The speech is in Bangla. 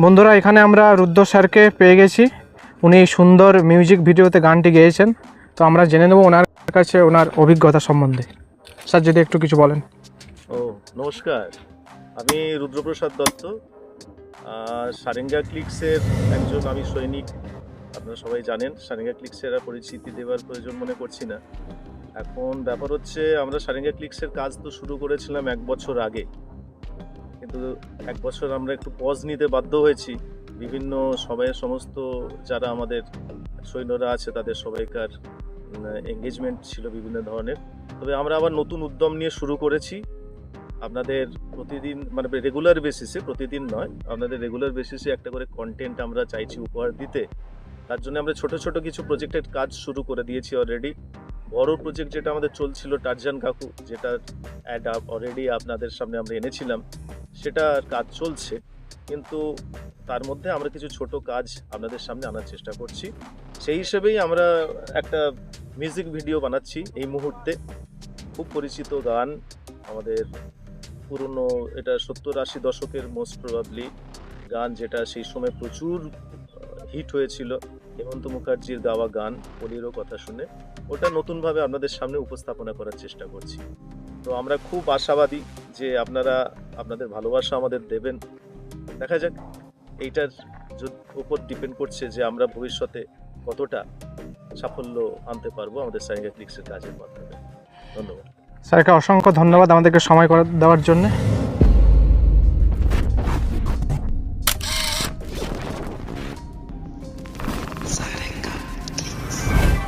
বন্ধুরা, এখানে আমরা রুদ্র স্যারকে পেয়ে গেছি। উনি সুন্দর মিউজিক ভিডিওতে গানটি গেয়েছেন। তো আমরা জেনে নেব ওনার কাছে ওনার অভিজ্ঞতা সম্বন্ধে। স্যার, যদি একটু কিছু বলেন। নমস্কার, আমি রুদ্রপ্রসাদ দত্ত। সারেঙ্গা ক্লিক্সের একজন আমি সৈনিক। আপনারা সবাই জানেন, সারেঙ্গা ক্লিক্সের আর পরিচিতি দেওয়ার প্রয়োজন মনে করছি না। এখন ব্যাপার হচ্ছে, আমরা সারেঙ্গা ক্লিক্সের কাজ তো শুরু করেছিলাম 1 বছর আগে, কিন্তু 1 বছর আমরা একটু পজ নিতে বাধ্য হয়েছি। বিভিন্ন সমস্ত যারা আমাদের সৈন্যরা আছে তাদের সবাইকার এঙ্গেজমেন্ট ছিল বিভিন্ন ধরনের। তবে আমরা আবার নতুন উদ্যম নিয়ে শুরু করেছি। আপনাদের প্রতিদিন, মানে রেগুলার বেসিসে, প্রতিদিন নয়, আপনাদের রেগুলার বেসিসে একটা করে কন্টেন্ট আমরা চাইছি উপহার দিতে। তার জন্য আমরা ছোট ছোট কিছু প্রজেক্টের কাজ শুরু করে দিয়েছি অলরেডি। বড় প্রজেক্ট যেটা আমাদের চলছিল, টারজান কাকু, যেটার অ্যাড অলরেডি আপনাদের সামনে আমরা এনেছিলাম, সেটার কাজ চলছে। কিন্তু তার মধ্যে আমরা কিছু ছোট কাজ আপনাদের সামনে আনার চেষ্টা করছি। সেই হিসেবেই আমরা একটা মিউজিক ভিডিও বানাচ্ছি এই মুহূর্তে। খুব পরিচিত গান আমাদের, পুরনো, এটা 70-80 দশকের মোস্ট প্রবাবলি গান, যেটা সেই সময় প্রচুর হিট হয়েছিল। হেমন্ত মুখার্জির গাওয়া গান, পলিরও কথা শুনে, ওটা নতুনভাবে আপনাদের সামনে উপস্থাপনা করার চেষ্টা করছি। তো আমরা খুব আশাবাদী যে আপনারা আপনাদের ভালোবাসা আমাদের দেবেন। দেখা যাক, এইটার উপর ডিপেন্ড করছে যে আমরা ভবিষ্যতে কতটা সাফল্য আনতে পারবো আমাদের সারেঙ্গা ক্লিক্সের কাজের মাধ্যমে। ধন্যবাদ স্যারকে অসংখ্য ধন্যবাদ আমাদেরকে সময় করে দেওয়ার জন্য।